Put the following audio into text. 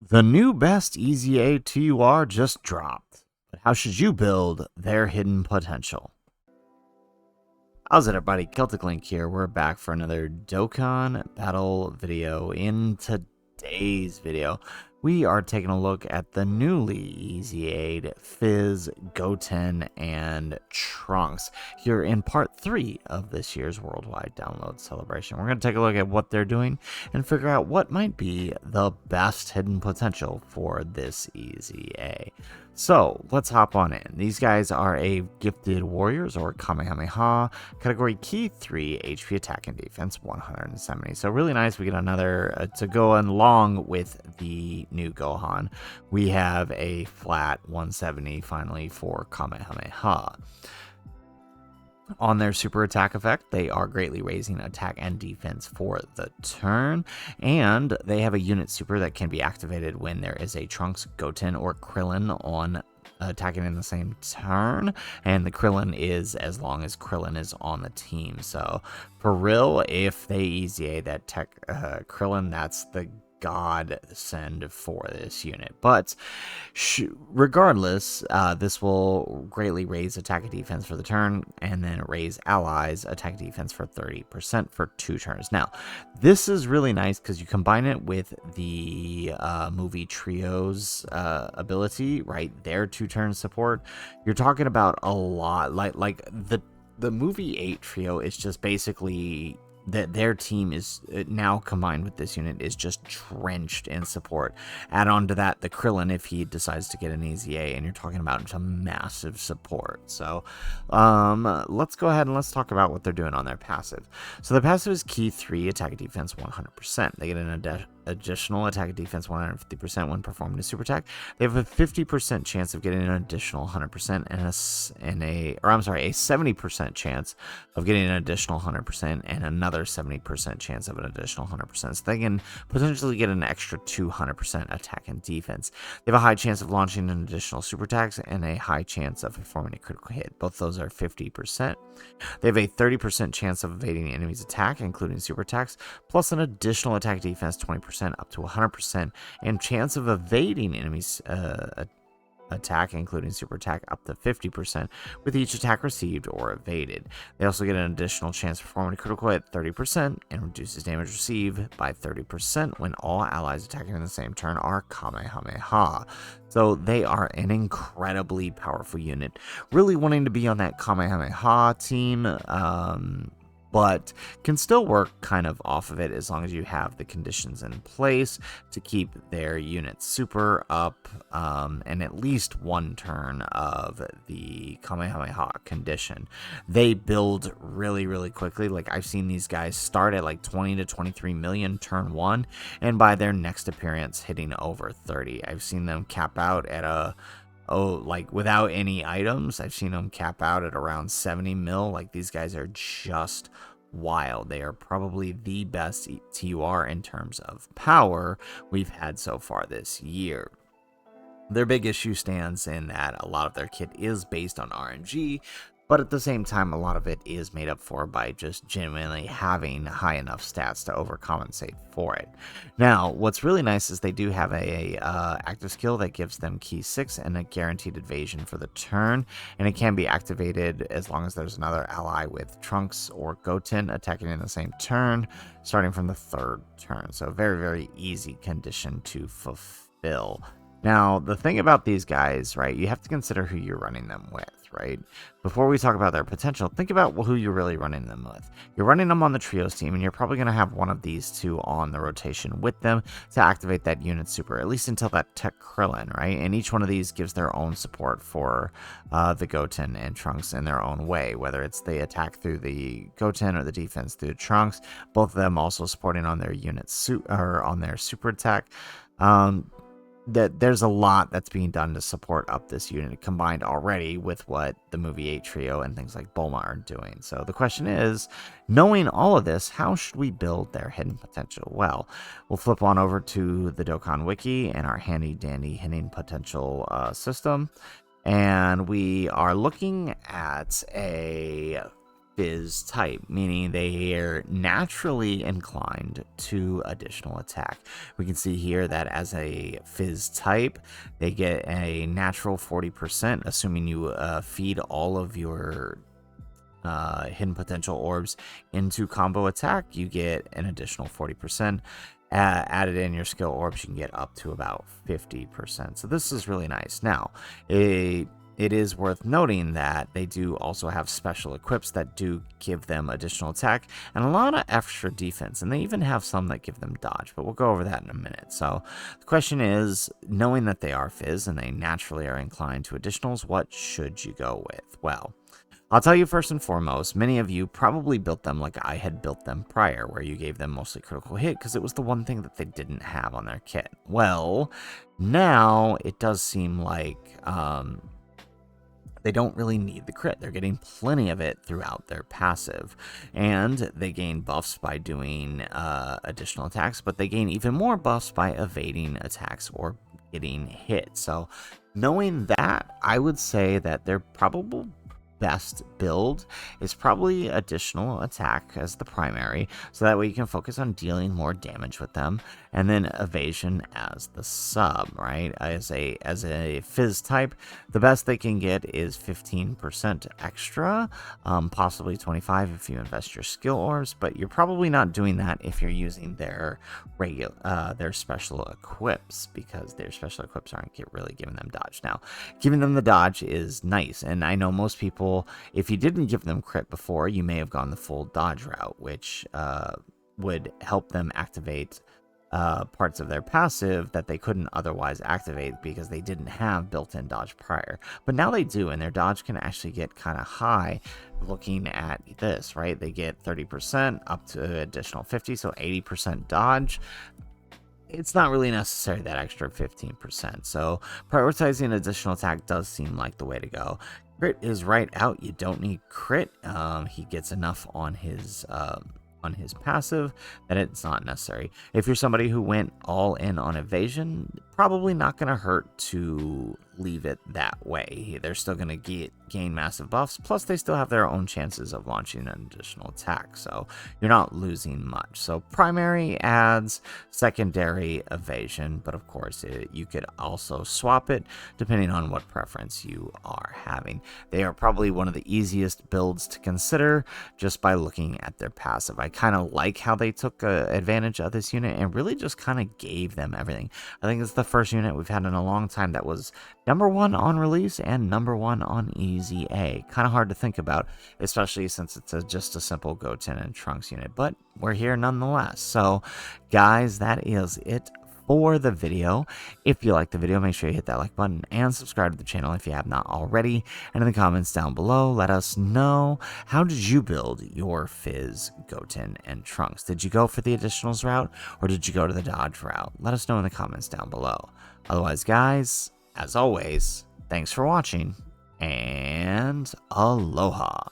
The new best EZA TUR just dropped, but how should you build their hidden potential? How's it, everybody? Celtic Link here. We're back for another Dokkan battle video. In today's video, we are taking a look at the newly EZA'd Fizz, Goten, and Trunks here in part 3 of this year's worldwide download celebration. We're going to take a look at what they're doing and figure out what might be the best hidden potential for this EZA. So let's hop on in. These guys are a gifted warriors or Kamehameha category key 3 HP attack and defense 170. So really nice. We get another to go along with the new Gohan. We have a flat 170 finally for Kamehameha. On their super attack effect, they are greatly raising attack and defense for the turn, and they have a unit super that can be activated when there is a Trunks, Goten, or Krillin on attacking in the same turn, and the Krillin is as long as Krillin is on the team. So for real, if they EZA that tech Krillin, that's the godsend for this unit. But regardless, this will greatly raise attack and defense for the turn, and then raise allies attack and defense for 30% for 2 turns. Now, this is really nice because you combine it with the movie Trio's ability, right? Their 2-turn support. You're talking about a lot. Like the movie 8 Trio is just basically that their team is now combined with this unit is just drenched in support. Add on to that the Krillin if he decides to get an EZA, and you're talking about some massive support. So let's go ahead and let's talk about what they're doing on their passive. So the passive is key 3 attack and defense 100%. They get an additional attack and defense 150% when performing a super attack. They have a 50% chance of getting an additional 100% and a 70% chance of getting an additional 100% and another 70% chance of an additional 100%. So they can potentially get an extra 200% attack and defense. They have a high chance of launching an additional super attacks and a high chance of performing a critical hit. Both those are 50%. They have a 30% chance of evading the enemy's attack, including super attacks, plus an additional attack defense 20% up to 100%, and chance of evading enemies attack, including super attack, up to 50% with each attack received or evaded. They also get an additional chance of performing a critical hit 30% and reduces damage received by 30% when all allies attacking in the same turn are Kamehameha. So they are an incredibly powerful unit. Really wanting to be on that Kamehameha team, but can still work kind of off of it as long as you have the conditions in place to keep their unit super up, and at least 1 turn of the Kamehameha condition. They build really, really quickly. Like, I've seen these guys start at like 20 to 23 million turn 1, and by their next appearance hitting over 30. I've seen them cap out at like without any items, I've seen them cap out at around 70 mil. Like, these guys are just wild. They are probably the best TUR in terms of power we've had so far this year. Their big issue stands in that a lot of their kit is based on RNG, but at the same time, a lot of it is made up for by just genuinely having high enough stats to overcompensate for it. Now, what's really nice is they do have a active skill that gives them key 6 and a guaranteed evasion for the turn, and it can be activated as long as there's another ally with Trunks or Goten attacking in the same turn, starting from the 3rd turn. So very, very easy condition to fulfill. Now, the thing about these guys, right, you have to consider who you're running them with, right? Before we talk about their potential, think about who you're really running them with. You're running them on the Trios team, and you're probably going to have one of these 2 on the rotation with them to activate that unit super, at least until that Tech Krillin, right? And each one of these gives their own support for the Goten and Trunks in their own way, whether it's the attack through the Goten or the defense through Trunks, both of them also supporting on their unit or on their super attack. That there's a lot that's being done to support up this unit combined already with what the movie 8 Trio and things like Bulma are doing. So the question is, knowing all of this, how should we build their hidden potential? Well, we'll flip on over to the Dokkan Wiki and our handy dandy hidden potential system, and we are looking at a Fizz type, meaning they are naturally inclined to additional attack. We can see here that as a Fizz type, they get a natural 40%, assuming you feed all of your hidden potential orbs into combo attack. You get an additional 40%. Added in your skill orbs, you can get up to about 50%. So this is really nice. Now, it is worth noting that they do also have special equips that do give them additional attack and a lot of extra defense, and they even have some that give them dodge, but we'll go over that in a minute. So the question is, knowing that they are Fizz and they naturally are inclined to additionals, what should you go with? Well, I'll tell you first and foremost, many of you probably built them like I had built them prior, where you gave them mostly critical hit because it was the one thing that they didn't have on their kit. Well, now it does seem like they don't really need the crit. They're getting plenty of it throughout their passive, and they gain buffs by doing additional attacks, but they gain even more buffs by evading attacks or getting hit. So knowing that, I would say that they're probably best build is probably additional attack as the primary, so that way you can focus on dealing more damage with them, and then evasion as the sub, right? As a Fizz type, the best they can get is 15% extra, possibly 25 if you invest your skill orbs, but you're probably not doing that if you're using their their special equips, because their special equips aren't really giving them dodge. Now, giving them the dodge is nice, and I know most people, if you didn't give them crit before, you may have gone the full dodge route, which would help them activate parts of their passive that they couldn't otherwise activate because they didn't have built-in dodge prior. But now they do, and their dodge can actually get kind of high. Looking at this, right? They get 30% up to additional 50, so 80% dodge. It's not really necessary, that extra 15%. So prioritizing additional attack does seem like the way to go. Crit is right out. You don't need crit. He gets enough on his passive that it's not necessary. If you're somebody who went all in on evasion, probably not going to hurt to leave it that way. They're still going to gain massive buffs, plus they still have their own chances of launching an additional attack, so you're not losing much. So primary adds, secondary evasion, but of course you could also swap it depending on what preference you are having. They are probably one of the easiest builds to consider just by looking at their passive. I kind of like how they took advantage of this unit and really just kind of gave them everything. I think it's the first unit we've had in a long time that was #1 on release and #1 on EZA. Kind of hard to think about, especially since it's just a simple Goten and Trunks unit, but we're here nonetheless. So guys, that is it for the video. If you like the video, make sure you hit that like button and subscribe to the channel if you have not already. And in the comments down below, let us know, how did you build your Fizz, Goten, and Trunks? Did you go for the additionals route, or did you go to the dodge route? Let us know in the comments down below. Otherwise, guys, as always, thanks for watching, and aloha.